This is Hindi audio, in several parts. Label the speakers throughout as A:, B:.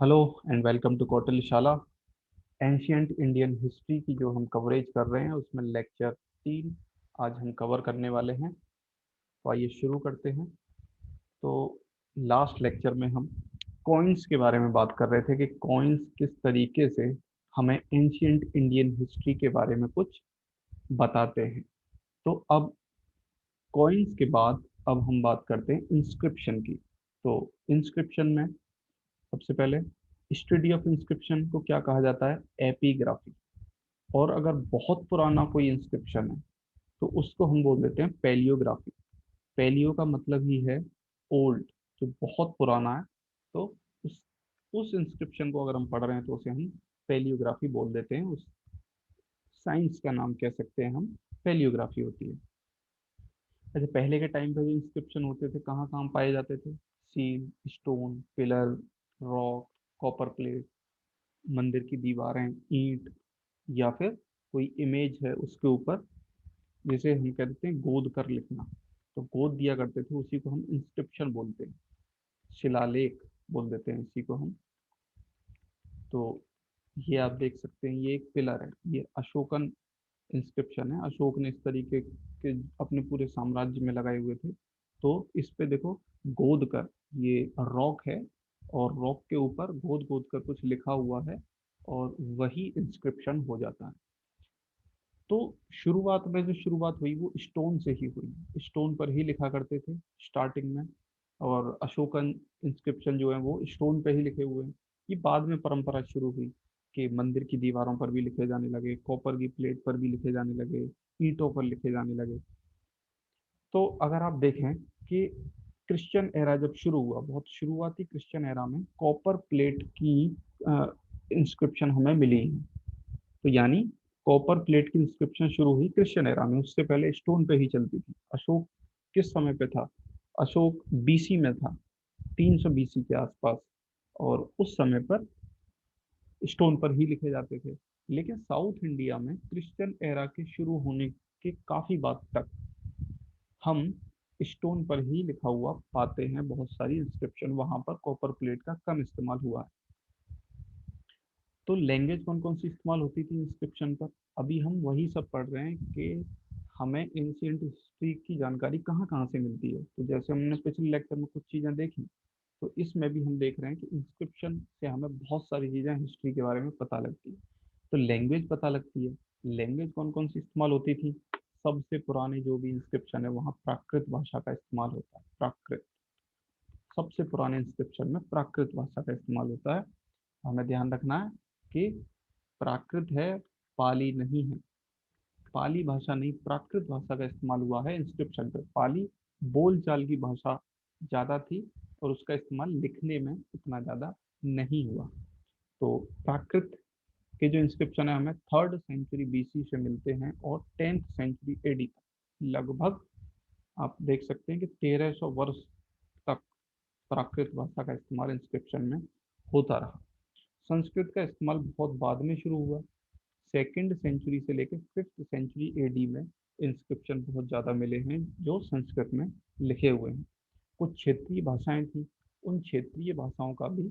A: Hello and welcome to Kautilyashala. Ancient Indian history की जो हम कवरेज कर रहे हैं उसमें लेक्चर 3 आज हम कवर करने वाले हैं। तो आइए शुरू करते हैं। तो लास्ट लेक्चर में हम कॉइन्स के बारे में बात कर रहे थे कि कॉइन्स किस तरीके से हमें एंशियंट इंडियन हिस्ट्री के बारे में कुछ बताते हैं। तो अब कॉइन्स के बाद अब हम बात करते हैं इंस्क्रिप्शन की। तो इंस्क्रिप्शन में सबसे पहले स्टडी ऑफ इंस्क्रिप्शन को क्या कहा जाता है? एपिग्राफी। और अगर बहुत पुराना कोई इंस्क्रिप्शन है तो उसको हम बोल देते हैं पैलियोग्राफी। पैलियो का मतलब ही है ओल्ड, जो बहुत पुराना है। तो उस उस इंस्क्रिप्शन को अगर हम पढ़ रहे हैं तो उसे हम पैलियोग्राफी बोल देते हैं। उस साइंस का नाम कह सकते हैं हम, पैलियोग्राफी होती है। अच्छा, पहले के टाइम पे जो इंस्क्रिप्शन होते थे कहाँ कहाँ पाए जाते थे? Seal, stone, pillar, rock, copper plate, मंदिर की दीवारें, ईंट, या फिर कोई इमेज है उसके ऊपर, जिसे हम कहते हैं गोद कर लिखना। तो गोद दिया करते थे, उसी को हम इंस्क्रिप्शन बोलते हैं, शिलालेख बोल देते हैं इसी को हम। तो ये आप देख सकते हैं, ये एक पिलर है, ये अशोकन इंस्क्रिप्शन है। अशोक ने इस तरीके के अपने पूरे साम्राज्य में लगाए हुए थे। तो इस पे देखो, गोद कर, ये रॉक है और रॉक के ऊपर गोद गोद कर कुछ लिखा हुआ है और वही इंस्क्रिप्शन हो जाता है। तो शुरुआत में जो शुरुआत हुई वो स्टोन से ही हुई, स्टोन पर ही लिखा करते थे स्टार्टिंग में। और अशोकन इंस्क्रिप्शन जो है वो स्टोन पे ही लिखे हुए हैं। ये बाद में परंपरा शुरू हुई कि मंदिर की दीवारों पर भी लिखे जाने लगे, कॉपर की प्लेट पर भी लिखे जाने लगे, ईंटों पर लिखे जाने लगे। तो अगर आप देखें कि क्रिश्चियन एरा जब शुरू हुआ, बहुत शुरुआती क्रिश्चियन एरा में कॉपर प्लेट की इंस्क्रिप्शन हमें मिली है। तो यानी कॉपर प्लेट की इंस्क्रिप्शन शुरू हुई क्रिश्चियन एरा में, उससे पहले स्टोन पे ही चलती थी। अशोक किस समय पे था? अशोक बीसी में था, 300 बीसी के आसपास। और उस समय पर स्टोन पर ही लिखे जाते थे। लेकिन साउथ इंडिया में क्रिश्चियन एरा के शुरू होने के काफी बाद तक हम स्टोन पर ही लिखा हुआ पाते हैं। बहुत सारी इंस्क्रिप्शन वहां पर कॉपर प्लेट का कम इस्तेमाल हुआ है। तो लैंग्वेज कौन कौन सी इस्तेमाल होती थी इंस्क्रिप्शन पर? अभी हम वही सब पढ़ रहे हैं कि हमें एंशियंट हिस्ट्री की जानकारी कहाँ कहाँ से मिलती है। तो जैसे हमने पिछले लेक्चर में कुछ चीज़ें देखी, तो इसमें भी हम देख रहे हैं कि इंस्क्रिप्शन से हमें बहुत सारी चीज़ें हिस्ट्री के बारे में पता लगती है। तो लैंग्वेज पता लगती है। लैंग्वेज कौन कौन सी इस्तेमाल होती थी? सबसे पुराने जो भी इंस्क्रिप्शन है वहाँ प्राकृत भाषा का इस्तेमाल होता है। प्राकृत, सबसे पुराने इंस्क्रिप्शन में प्राकृत भाषा का इस्तेमाल होता है। हमें ध्यान रखना है कि प्राकृत है, पाली नहीं है। पाली भाषा नहीं, प्राकृत भाषा का इस्तेमाल हुआ है इंस्क्रिप्शन पे। पाली बोलचाल की भाषा ज्यादा थी और उसका इस्तेमाल लिखने में उतना ज्यादा नहीं हुआ। तो प्राकृत के जो इंस्क्रिप्शन है हमें 3rd सेंचुरी बीसी से मिलते हैं और 10th सेंचुरी एडी तक, लगभग आप देख सकते हैं कि 1300 वर्ष तक प्राकृत भाषा का इस्तेमाल इंस्क्रिप्शन में होता रहा। संस्कृत का इस्तेमाल बहुत बाद में शुरू हुआ। 2nd सेंचुरी से लेकर 5th सेंचुरी एडी में इंस्क्रिप्शन बहुत ज़्यादा मिले हैं जो संस्कृत में लिखे हुए हैं। कुछ क्षेत्रीय भाषाएं थी, उन क्षेत्रीय भाषाओं का भी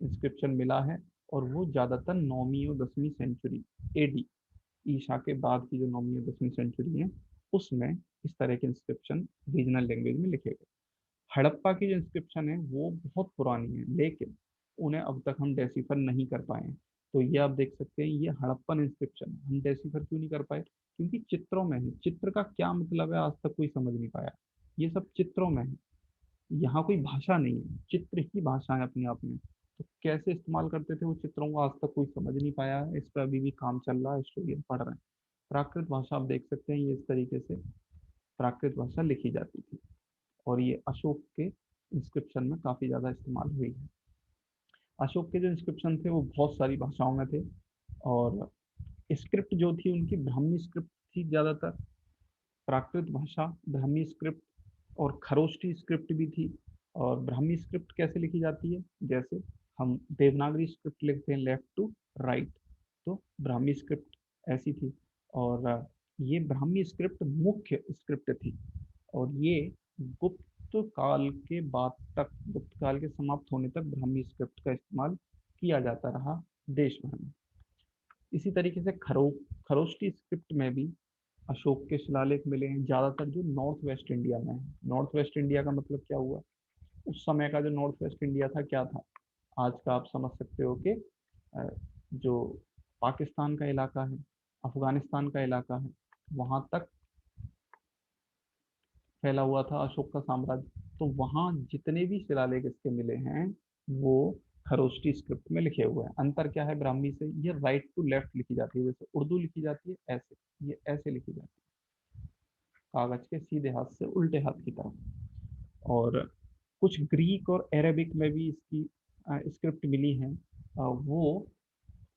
A: इंस्क्रिप्शन मिला है। और वो ज़्यादातर 9वीं और 10वीं सेंचुरी एडी, ईशा के बाद की जो 9वीं और 10वीं सेंचुरी है, उसमें इस तरह के इंस्क्रिप्शन रीजनल लैंग्वेज में लिखे गए। हड़प्पा की जो इंस्क्रिप्शन है वो बहुत पुरानी है, लेकिन उन्हें अब तक हम डेसिफर नहीं कर पाए हैं। तो ये आप देख सकते हैं, ये हड़प्पन इंस्क्रिप्शन हम डेसिफर क्यों नहीं कर पाए? क्योंकि चित्रों में है। चित्र का क्या मतलब है आज तक कोई समझ नहीं पाया। ये सब चित्रों में है, यहाँ कोई भाषा नहीं है, चित्र ही भाषा है अपने आप में। तो कैसे इस्तेमाल करते थे वो चित्रों को, आज तक कोई समझ नहीं पाया है। इस पर अभी भी काम चल रहा है, स्टोरी पढ़ रहे हैं। प्राकृत भाषा आप देख सकते हैं, ये इस तरीके से प्राकृत भाषा लिखी जाती थी। और ये अशोक के इंस्क्रिप्शन में काफ़ी ज़्यादा इस्तेमाल हुई है। अशोक के जो इंस्क्रिप्शन थे वो बहुत सारी भाषाओं में थे। और स्क्रिप्ट जो थी उनकी ब्राह्मी स्क्रिप्ट थी ज़्यादातर। प्राकृत भाषा ब्राह्मी स्क्रिप्ट और खरोष्टी स्क्रिप्ट भी थी। और ब्राह्मी स्क्रिप्ट कैसे लिखी जाती है? जैसे हम देवनागरी स्क्रिप्ट लिखते हैं लेफ्ट टू राइट, तो ब्राह्मी स्क्रिप्ट ऐसी थी। और ये ब्राह्मी स्क्रिप्ट मुख्य स्क्रिप्ट थी। और ये गुप्त काल के बाद तक, गुप्त काल के समाप्त होने तक ब्राह्मी स्क्रिप्ट का इस्तेमाल किया जाता रहा देश भर में। इसी तरीके से खरोष्टी स्क्रिप्ट में भी अशोक के शिलालेख मिले हैं, ज़्यादातर जो नॉर्थ वेस्ट इंडिया में है। नॉर्थ वेस्ट इंडिया का मतलब क्या हुआ, उस समय का जो नॉर्थ वेस्ट इंडिया था क्या था, आज का आप समझ सकते हो कि जो पाकिस्तान का इलाका है, अफगानिस्तान का इलाका है, वहां तक फैला हुआ था अशोक का साम्राज्य। तो वहां जितने भी शिलालेख इसके मिले हैं वो खरोष्टी स्क्रिप्ट में लिखे हुए हैं। अंतर क्या है ब्राह्मी से, ये राइट टू लेफ्ट लिखी जाती है, जैसे उर्दू लिखी जाती है ऐसे, ये ऐसे लिखी जाती है, कागज के सीधे हाथ से उल्टे हाथ की तरफ। और कुछ ग्रीक और अरेबिक में भी इसकी स्क्रिप्ट मिली हैं, वो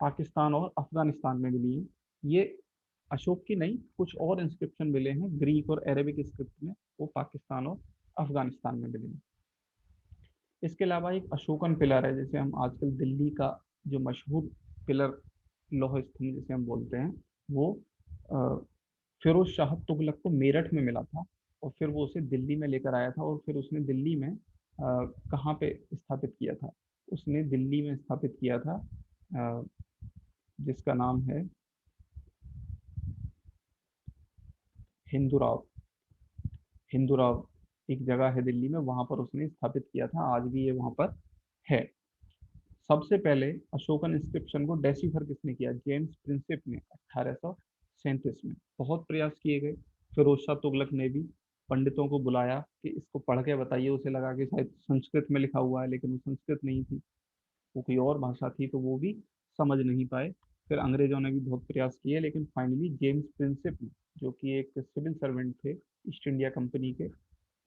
A: पाकिस्तान और अफगानिस्तान में मिली है। ये अशोक की नहीं, कुछ और इंस्क्रिप्शन मिले हैं ग्रीक और अरेबिक स्क्रिप्ट में, वो पाकिस्तान और अफगानिस्तान में मिले हैं। इसके अलावा एक अशोकन पिलर है, जैसे हम आजकल दिल्ली का जो मशहूर पिलर, लौह स्तंभ जिसे हम बोलते हैं, वो फिरोज शाह तुगलक को मेरठ में मिला था, और फिर वो उसे दिल्ली में लेकर आया था, और फिर उसने दिल्ली में कहाँ पे स्थापित किया था, उसने दिल्ली में स्थापित किया था, जिसका नाम है हिंदूराव। हिंदूराव एक जगह है दिल्ली में, वहां पर उसने स्थापित किया था, आज भी ये वहां पर है। सबसे पहले अशोकन इंस्क्रिप्शन को डेसिफर किसने किया, जेम्स प्रिंसिप ने 1837 में। बहुत प्रयास किए गए, फिरोज शाह तुगलक ने भी पंडितों को बुलाया कि इसको पढ़ के बताइए, उसे लगा कि शायद संस्कृत में लिखा हुआ है, लेकिन वो संस्कृत नहीं थी, वो कोई और भाषा थी, तो वो भी समझ नहीं पाए। फिर अंग्रेजों ने भी बहुत प्रयास किए, लेकिन फाइनली जेम्स प्रिंसिप ने, जो कि एक सिविल सर्वेंट थे ईस्ट इंडिया कंपनी के,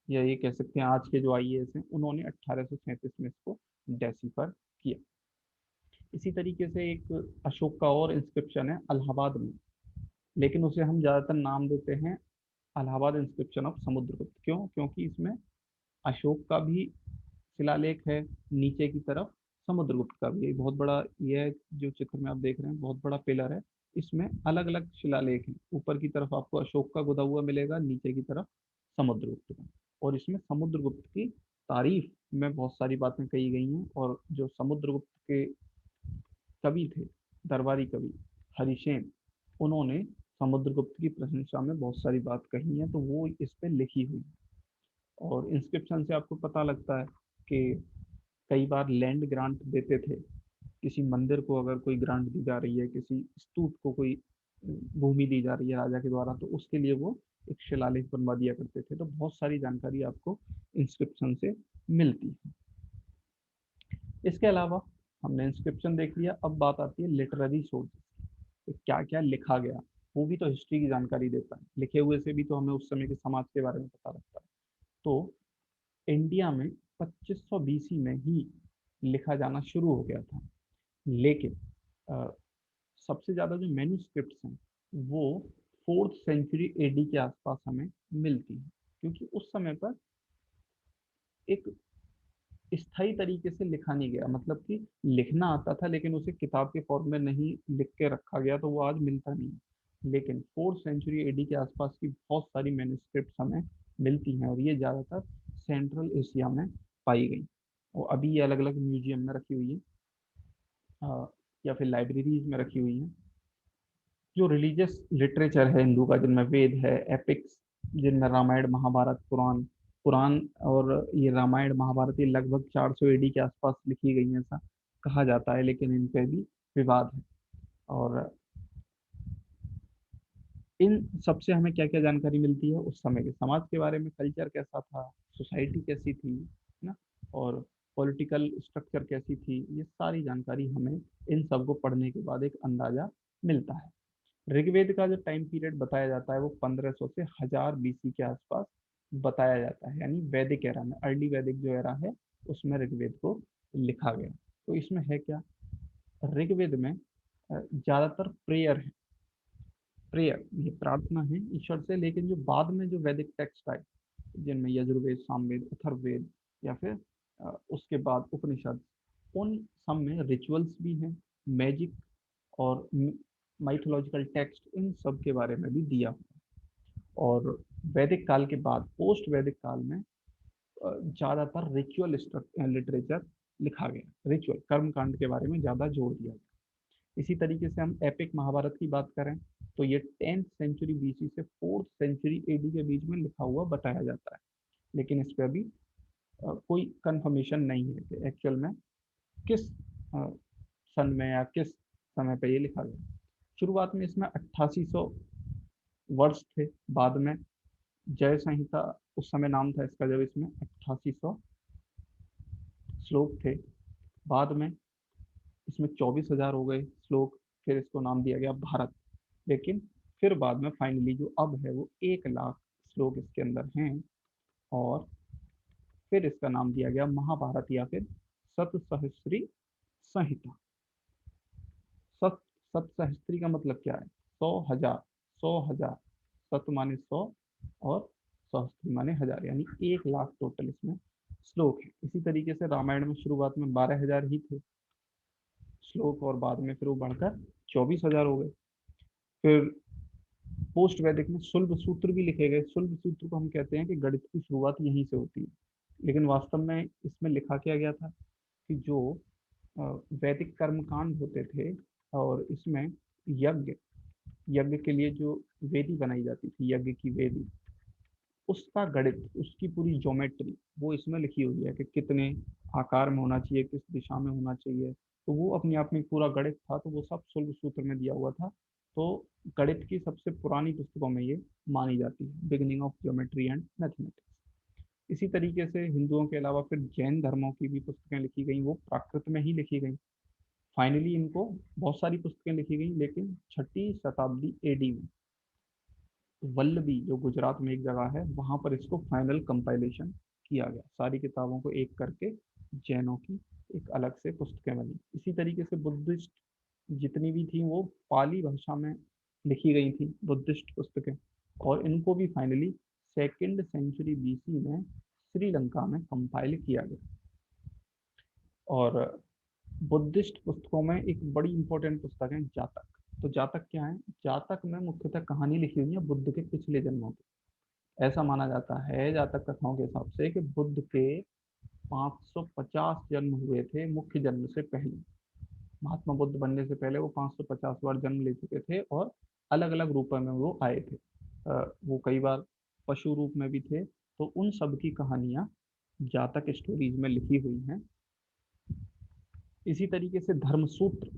A: या ये कह सकते हैं आज के जो आईएएस हैं, उन्होंने 1837 में इसको डेसिफर किया। इसी तरीके से एक अशोक का और इंस्क्रिप्शन है इलाहाबाद में, लेकिन उसे हम ज़्यादातर नाम देते हैं इलाहाबाद इंस्क्रिप्शन ऑफ समुद्रगुप्त। क्यों, क्योंकि इसमें अशोक का भी शिलालेख है, नीचे की तरफ समुद्रगुप्त का भी। बहुत बड़ा यह जो चित्र में आप देख रहे हैं बहुत बड़ा पिलर है, इसमें अलग अलग शिलालेख हैं। ऊपर की तरफ आपको अशोक का गुदा हुआ मिलेगा, नीचे की तरफ समुद्रगुप्त का। और इसमें समुद्रगुप्त की तारीफ में बहुत सारी बातें कही गई हैं, और जो समुद्रगुप्त के कवि थे, दरबारी कवि हरिसेन, उन्होंने समुद्रगुप्त की प्रशंसा में बहुत सारी बात कही है, तो वो इस पे लिखी हुई है। और इंस्क्रिप्शन से आपको पता लगता है कि कई बार लैंड ग्रांट देते थे, किसी मंदिर को अगर कोई ग्रांट दी जा रही है, किसी स्तूप को कोई भूमि दी जा रही है राजा के द्वारा, तो उसके लिए वो एक शिलालेख बनवा दिया करते थे। तो बहुत सारी जानकारी आपको इंस्क्रिप्शन से मिलती है। इसके अलावा हमने इंस्क्रिप्शन देख लिया, अब बात आती है लिटरेरी सोर्सेज, तो क्या क्या लिखा गया, वो भी तो हिस्ट्री की जानकारी देता है। लिखे हुए से भी तो हमें उस समय के समाज के बारे में पता लगता है। तो इंडिया में 2500 बीसी में ही लिखा जाना शुरू हो गया था, लेकिन अ, सबसे ज़्यादा जो मैन्यूस्क्रिप्ट्स हैं वो 4th सेंचुरी एडी के आसपास हमें मिलती हैं, क्योंकि उस समय पर एक स्थायी तरीके से लिखा नहीं गया, मतलब कि लिखना आता था लेकिन उसे किताब के फॉर्म में नहीं लिख के रखा गया, तो वो आज मिलता नहीं। लेकिन 4th सेंचुरी एडी के आसपास की बहुत सारी मैन्यूस्क्रिप्ट्स हमें मिलती हैं, और ये ज़्यादातर सेंट्रल एशिया में पाई गई, और अभी ये अलग अलग म्यूजियम में रखी हुई है, या फिर लाइब्रेरीज में रखी हुई है। जो रिलीजियस लिटरेचर है हिंदू का, जिनमें वेद है, एपिक्स, जिनमें रामायण महाभारत पुराण पुराण और ये रामायण महाभारत ये लगभग 400 एडी के आसपास लिखी गई हैं, ऐसा कहा जाता है, लेकिन इन पे भी विवाद है। और इन सबसे हमें क्या क्या जानकारी मिलती है, उस समय के समाज के बारे में, कल्चर कैसा था, सोसाइटी कैसी थी, है ना, और पॉलिटिकल स्ट्रक्चर कैसी थी, ये सारी जानकारी हमें इन सब को पढ़ने के बाद एक अंदाजा मिलता है। ऋग्वेद का जो टाइम पीरियड बताया जाता है वो 1500 से 1000 बीसी के आसपास बताया जाता है, यानी वैदिक एरा में, अर्ली वैदिक जो एरा है उसमें ऋग्वेद को लिखा गया। तो इसमें है क्या, ऋग्वेद में ज्यादातर प्रेयर है, प्रेयर ये प्रार्थना है ईश्वर से, लेकिन जो बाद में जो वैदिक टेक्स्ट आए, जिनमें यजुर्वेद, सामवेद, अथर्ववेद, या फिर उसके बाद उपनिषद, उन सब में रिचुअल्स भी हैं, मैजिक और माइथोलॉजिकल टेक्स्ट, इन सब के बारे में भी दिया हुआ है। और वैदिक काल के बाद पोस्ट वैदिक काल में ज़्यादातर रिचुअल लिटरेचर लिखा गया, रिचुअल कर्म कांड के बारे में ज़्यादा जोर दिया गया। इसी तरीके से हम एपिक महाभारत की बात करें तो ये 10th सेंचुरी बीसी से 4th सेंचुरी एडी के बीच में लिखा हुआ बताया जाता है, लेकिन इस पर अभी कोई कंफर्मेशन नहीं है कि एक्चुअल में किस सन में या किस समय पे ये लिखा गया। शुरुआत में इसमें 8800 वर्ष थे, बाद में जय संहिता उस समय नाम था इसका जब इसमें 8800 श्लोक थे, बाद में इसमें 24,000 हो गए श्लोक, फिर इसको नाम दिया गया भारत। लेकिन फिर बाद में फाइनली जो अब है वो 1 लाख श्लोक इसके अंदर हैं, और फिर इसका नाम दिया गया महाभारत या फिर सतसहस्त्री संहिता। सत सतसहस्त्री का मतलब क्या है? 100,000, 100,000, सत माने 100 और सहस्त्री माने हजार, यानी 1 लाख टोटल इसमें श्लोक है। इसी तरीके से रामायण में शुरुआत में 12,000 ही थे श्लोक, और बाद में फिर वो बढ़कर 24,000 हो गए। फिर पोस्ट वैदिक में शुल्ब सूत्र भी लिखे गए। शुल्ब सूत्र को हम कहते हैं कि गणित की शुरुआत यहीं से होती है, लेकिन वास्तव में इसमें लिखा क्या गया था कि जो वैदिक कर्मकांड होते थे, और इसमें यज्ञ यज्ञ के लिए जो वेदी बनाई जाती थी, यज्ञ की वेदी, उसका गणित, उसकी पूरी ज्योमेट्री वो इसमें लिखी हुई है कि कितने आकार में होना चाहिए, किस दिशा में होना चाहिए। तो वो अपने आप में पूरा गणित था, तो वो सब शुल्ब सूत्र में दिया हुआ था। तो गणित की सबसे पुरानी पुस्तकों में ये मानी जाती है, beginning of geometry and mathematics. इसी तरीके से हिंदुओं के अलावा फिर जैन धर्मों की भी पुस्तकें लिखी गई, वो प्राकृत में ही लिखी गई। फाइनली इनको बहुत सारी पुस्तकें लिखी गई, लेकिन 6ठी शताब्दी एडी में वल्लभी, जो गुजरात में एक जगह है, वहां पर इसको फाइनल कंपाइलेशन किया गया। सारी किताबों को एक करके जैनों की एक अलग से पुस्तकें बनी। इसी तरीके से बुद्धिस्ट जितनी भी थी वो पाली भाषा में लिखी गई थी, बुद्धिस्ट पुस्तकें, और इनको भी फाइनली 2nd सेंचुरी बीसी में श्रीलंका में कंपाइल किया गया। और बुद्धिस्ट पुस्तकों में एक बड़ी इंपॉर्टेंट पुस्तक है जातक। तो जातक क्या है? जातक में मुख्यतः कहानी लिखी हुई है बुद्ध के पिछले जन्मों की। ऐसा माना जाता है जातक कथाओं के हिसाब से कि बुद्ध के 550 जन्म हुए थे मुख्य जन्म से पहले। महात्मा बुद्ध बनने से पहले वो 550 बार जन्म ले चुके थे, और अलग अलग रूपों में वो आए थे। वो कई बार पशु रूप में भी थे। तो उन सब की कहानियां जातक स्टोरीज में लिखी हुई हैं। इसी तरीके से धर्मसूत्र,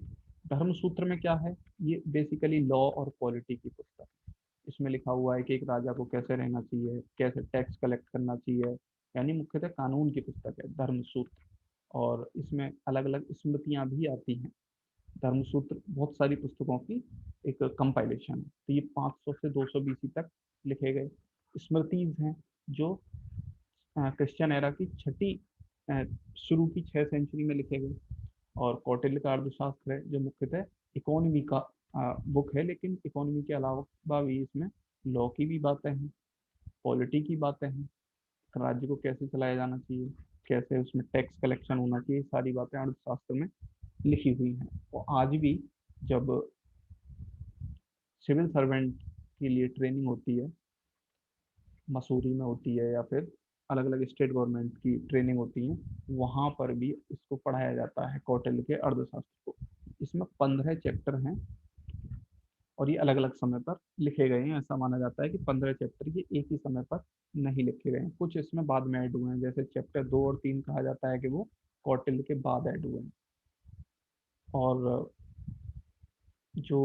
A: धर्मसूत्र में क्या है? ये बेसिकली लॉ और पॉलिटी की पुस्तक। इसमें लिखा हुआ है कि एक राजा को कैसे रहना चाहिए, कैसे टैक्स कलेक्ट करना चाहिए, यानी मुख्यतः कानून की पुस्तक है धर्मसूत्र। और इसमें अलग अलग स्मृतियां भी आती हैं। धर्मसूत्र बहुत सारी पुस्तकों की एक कंपाइलेशन है। तो ये 500 से 200 बीसी तक लिखे गए स्मृतिज हैं, जो क्रिश्चियन एरा की छठी शुरू की 6 सेंचुरी में लिखे गए। और कौटिल्य का अर्थशास्त्र है, जो मुख्यतः इकोनॉमी का बुक है, लेकिन इकोनॉमी के अलावा भी इसमें लॉ की भी बातें हैं, पॉलिटी की बातें हैं, राज्य को कैसे चलाया जाना चाहिए, कैसे उसमें टैक्स कलेक्शन होना चाहिए, सारी बातें अर्थशास्त्र में लिखी हुई हैं। और आज भी जब सिविल सर्वेंट के लिए ट्रेनिंग होती है, मसूरी में होती है, या फिर अलग अलग स्टेट गवर्नमेंट की ट्रेनिंग होती है, वहाँ पर भी इसको पढ़ाया जाता है, कौटिल्य के अर्थशास्त्र को। इसमें 15 चैप्टर हैं, और ये अलग अलग समय पर लिखे गए हैं। ऐसा माना जाता है कि 15 चैप्टर ये एक ही समय पर नहीं लिखे गए हैं, कुछ इसमें बाद में ऐड हुए हैं। जैसे चैप्टर 2 और 3 कहा जाता है कि वो कौटिल्य के बाद ऐड हुए हैं। और जो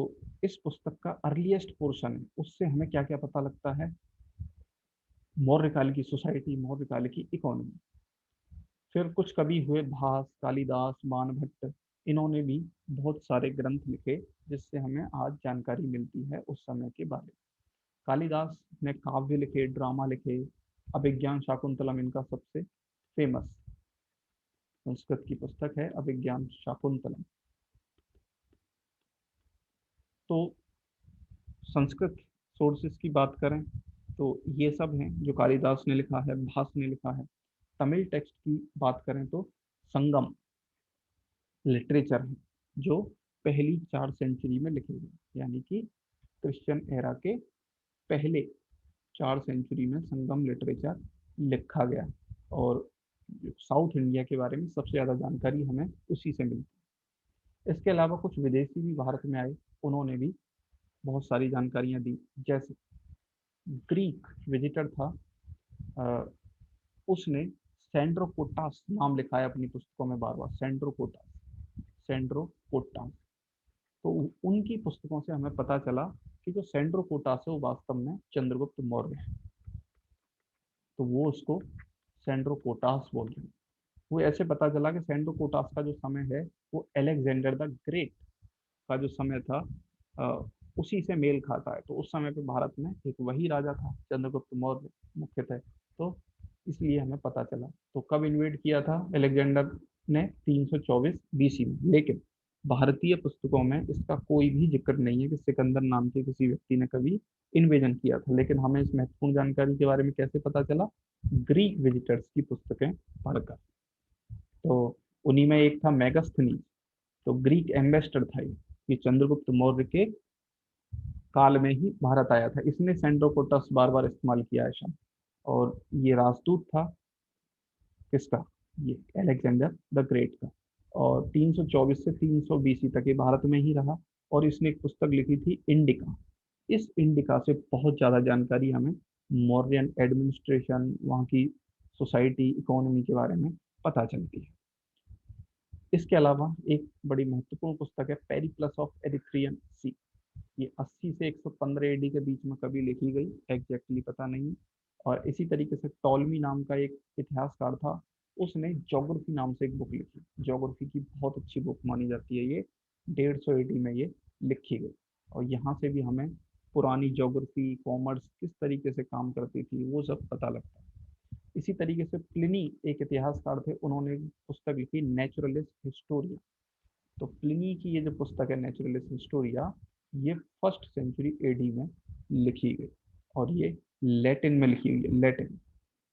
A: इस पुस्तक का अर्लीस्ट पोर्शन है, उससे हमें क्या क्या पता लगता है? मौर्य काल की सोसाइटी, मौर्य काल की इकोनॉमी। फिर कुछ कवि हुए, भास, कालिदास, बाणभट्ट, इन्होंने भी बहुत सारे ग्रंथ लिखे, जिससे हमें आज जानकारी मिलती है उस समय के बारे में। कालिदास ने काव्य लिखे, ड्रामा लिखे। अभिज्ञान शाकुंतलम इनका सबसे फेमस संस्कृत की पुस्तक है, अभिज्ञान शाकुंतलम। तो संस्कृत सोर्सेस की बात करें तो ये सब हैं जो कालिदास ने लिखा है, भास ने लिखा है। तमिल टेक्स्ट की बात करें तो संगम लिटरेचर है, जो पहली 4 सेंचुरी में लिखे गए, यानी कि क्रिश्चियन एरा के पहले 4 सेंचुरी में संगम लिटरेचर लिखा गया। और साउथ इंडिया के बारे में सबसे ज़्यादा जानकारी हमें उसी से मिलती है। इसके अलावा कुछ विदेशी भी भारत में आए, उन्होंने भी बहुत सारी जानकारियां दी। जैसे ग्रीक विजिटर था, अ, उसने सेंड्रोकोटास नाम लिखा है अपनी पुस्तकों में बार बार, सेंड्रोकोटास, सेंड्रोकोटास। तो उनकी पुस्तकों से हमें पता चला कि जो सेंड्रोकोटास है वो वास्तव में चंद्रगुप्त मौर्य है, तो वो उसको सेंड्रोकोटास बोल रहे हैं। वो ऐसे पता चला कि सेंड्रोकोटास का जो समय है वो अलेक्जेंडर द ग्रेट का जो समय था, अ, उसी से मेल खाता है। तो उस समय पे भारत में एक वही राजा था चंद्रगुप्त मौर्य मुख्यतः, तो इसलिए हमें पता चला। तो कब इन्वेड किया था अलेक्जेंडर ने? 324 बीसी में। लेकिन भारतीय पुस्तकों में इसका कोई भी जिक्र नहीं है कि सिकंदर नाम के किसी व्यक्ति ने कभी इन्वेजन किया था। लेकिन हमें इस महत्वपूर्ण जानकारी के बारे में कैसे पता चला? ग्रीक विजिटर्स की पुस्तकें पढ़कर। तो उन्हीं में एक था मेगास्थनीज, तो ग्रीक एम्बेसडर था ये चंद्रगुप्त मौर्य के काल में ही भारत आया था। इसने सेंड्रोकोटस बार बार इस्तेमाल किया है शायद। और ये राजदूत था किसका? ये अलेक्जेंडर द ग्रेट का। और 324 से 300 बीसी तक ये भारत में ही रहा। और इसने एक पुस्तक लिखी थी इंडिका। इस इंडिका से बहुत ज़्यादा जानकारी हमें मौर्यन एडमिनिस्ट्रेशन, वहाँ की सोसाइटी, इकोनॉमी के बारे में पता चलती है। इसके अलावा एक बड़ी महत्वपूर्ण पुस्तक है पेरिप्लस ऑफ एरिथ्रियन सी। ये 80 से 115 एडी के बीच में कभी लिखी गई, एग्जैक्टली पता नहीं। और इसी तरीके से टॉलमी नाम का एक इतिहासकार था, उसने ज्योग्राफी नाम से एक बुक लिखी। ज्योग्राफी की बहुत अच्छी बुक मानी जाती है ये। 150 एडी में ये लिखी गई। और यहाँ से भी हमें पुरानी ज्योग्राफी, कॉमर्स किस तरीके से काम करती थी वो सब पता लगता है। इसी तरीके से प्लिनी एक इतिहासकार थे, उन्होंने एक पुस्तक लिखी नेचुरलिस्ट हिस्टोरिया। तो प्लिनी की ये जो पुस्तक है नेचुरलिस्ट हिस्टोरिया, ये 1st सेंचुरी एडी में लिखी गई। और ये लैटिन में लिखी हुई है। लैटिन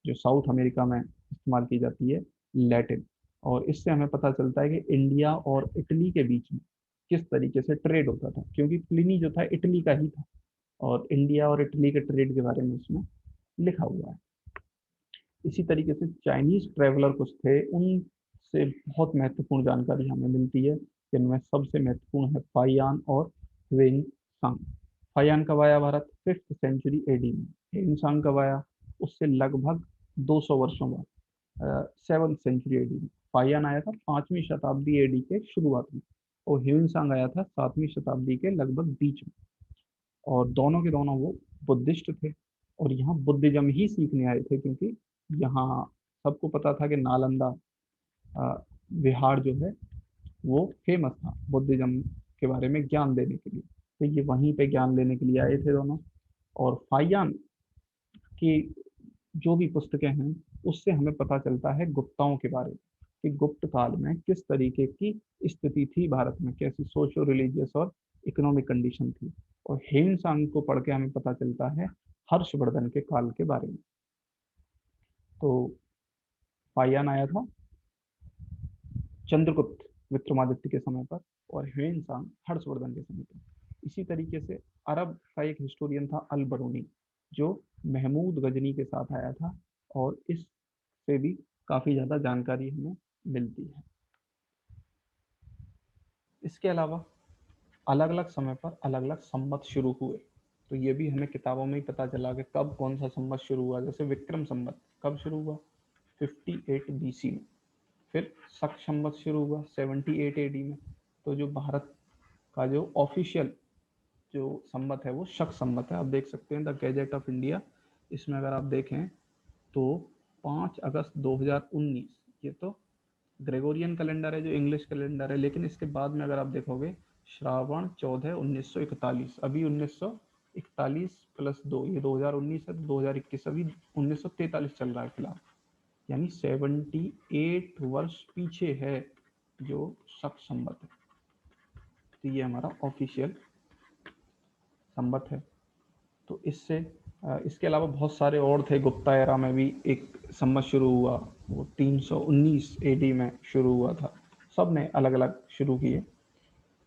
A: जो साउथ अमेरिका में इस्तेमाल की जाती है, लैटिन। और इससे हमें पता चलता है कि इंडिया और इटली के बीच में किस तरीके से ट्रेड होता था, क्योंकि प्लिनी जो था इटली का ही था। और इंडिया और इटली के ट्रेड के बारे में उसमें लिखा हुआ है। इसी तरीके से चाइनीज ट्रेवलर कुछ थे, उनसे बहुत महत्वपूर्ण जानकारी हमें मिलती है, जिनमें सबसे महत्वपूर्ण है फाइयान और ह्वेन सांग। फाइयान कब आया भारत? 5th सेंचुरी एडी में। ह्वेन सांग कब आया? उससे लगभग 200 वर्षों बाद 7th सेंचुरी एडी में। फाइयान आया था 5वीं शताब्दी एडी के शुरुआत में, और ह्वेन सांग आया था 7वीं शताब्दी के लगभग बीच में। और दोनों के दोनों वो बुद्धिस्ट थे, और यहाँ बुद्धिज्म ही सीखने आए थे, क्योंकि यहाँ सबको पता था कि नालंदा विहार जो है वो फेमस था बुद्धिज्म के बारे में ज्ञान देने के लिए। तो ये वहीं पे ज्ञान लेने के लिए आए थे दोनों। और फाइयान की जो भी पुस्तकें हैं उससे हमें पता चलता है गुप्ताओं के बारे में, कि गुप्त काल में किस तरीके की स्थिति थी भारत में, कैसी सोशो रिलीजियस और इकोनॉमिक कंडीशन थी। और हेन सांग को पढ़ के हमें पता चलता है हर्षवर्धन के काल के बारे में। तो फाइयान आया था चंद्रगुप्त विक्रमादित्य के समय पर, और ह्वेन सांग हर्षवर्धन के समय पर। इसी तरीके से अरब का एक हिस्टोरियन था अल बरूनी, जो महमूद गजनी के साथ आया था। और इससे भी काफ़ी ज़्यादा जानकारी हमें मिलती है। इसके अलावा अलग अलग समय पर अलग अलग संवत शुरू हुए, तो ये भी हमें किताबों में ही पता चला कि कब कौन सा संवत शुरू हुआ। जैसे विक्रम संवत कब शुरू हुआ? 58 बीसी में। फिर शक संवत शुरू हुआ 78 एडी में। तो जो भारत का जो ऑफिशियल जो संवत है वो शक संवत है। आप देख सकते हैं द गैजेट ऑफ इंडिया, इसमें अगर आप देखें तो 5 अगस्त 2019, ये तो ग्रेगोरियन कैलेंडर है जो इंग्लिश कैलेंडर है। लेकिन इसके बाद में अगर आप देखोगे श्रावण 14 1941, अभी 1941 प्लस 2, ये 2019 है, तो 2021, अभी 1943 चल रहा है फिलहाल। यानी 78 वर्ष पीछे है जो शक संवत है। तो ये हमारा ऑफिशियल संवत है। तो इसके अलावा बहुत सारे और थे। गुप्ता एरा में भी एक संवत शुरू हुआ, वो 319 एडी में शुरू हुआ था। सब ने अलग अलग शुरू किए।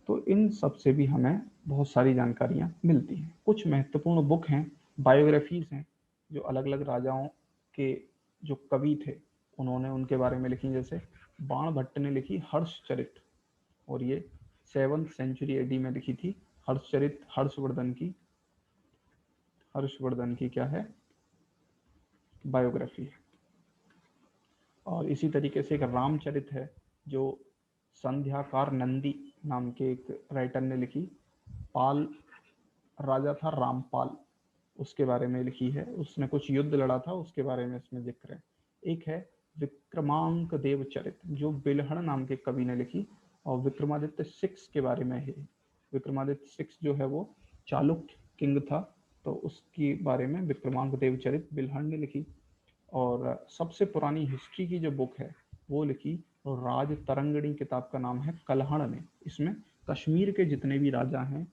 A: तो इन सब से भी हमें बहुत सारी जानकारियाँ मिलती हैं। कुछ महत्वपूर्ण बुक हैं, बायोग्राफीज हैं, जो अलग अलग राजाओं के जो कवि थे उन्होंने उनके बारे में लिखी, जैसे बाणभट्ट ने लिखी हर्षचरित, और ये 7th सेंचुरी एडी में लिखी थी हर्षचरित। हर्षवर्धन की क्या है, बायोग्राफी है। और इसी तरीके से एक रामचरित है जो संध्याकार नंदी नाम के एक राइटर ने लिखी। पाल राजा था रामपाल, उसके बारे में लिखी है, उसने कुछ युद्ध लड़ा था, उसके बारे में इसमें जिक्र है। एक है विक्रमांक देव चरित जो बिल्हण नाम के कवि ने लिखी, और विक्रमादित्य 6 के बारे में है। विक्रमादित्य 6 जो है वो चालुक्य किंग था, तो उसके बारे में विक्रमांक देव चरित बिल्हण ने लिखी। और सबसे पुरानी हिस्ट्री की जो बुक है वो लिखी राज तरंगिणी, किताब का नाम है कल्हण ने। इसमें कश्मीर के जितने भी राजा हैं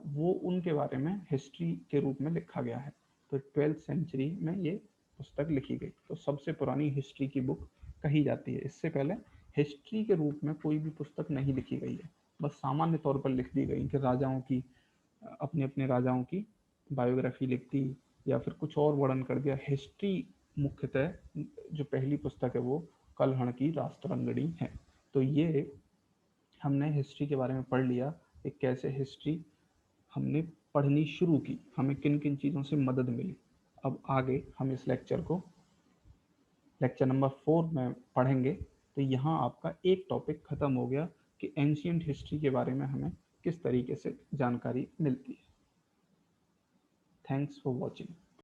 A: वो उनके बारे में हिस्ट्री के रूप में लिखा गया है। तो 12th सेंचुरी में ये पुस्तक लिखी गई, तो सबसे पुरानी हिस्ट्री की बुक कही जाती है। इससे पहले हिस्ट्री के रूप में कोई भी पुस्तक नहीं लिखी गई है, बस सामान्य तौर पर लिख दी गई कि राजाओं की, अपने अपने राजाओं की बायोग्राफी लिख दी या फिर कुछ और वर्णन कर दिया। हिस्ट्री मुख्यतः जो पहली पुस्तक है वो कल्हण की राजतरंगिणी है। तो ये हमने हिस्ट्री के बारे में पढ़ लिया कि कैसे हिस्ट्री हमने पढ़नी शुरू की, हमें किन किन चीज़ों से मदद मिली। अब आगे हम इस लेक्चर को लेक्चर नंबर 4 में पढ़ेंगे। तो यहाँ आपका एक टॉपिक ख़त्म हो गया कि एंशियंट हिस्ट्री के बारे में हमें किस तरीके से जानकारी मिलती है। Thanks for watching.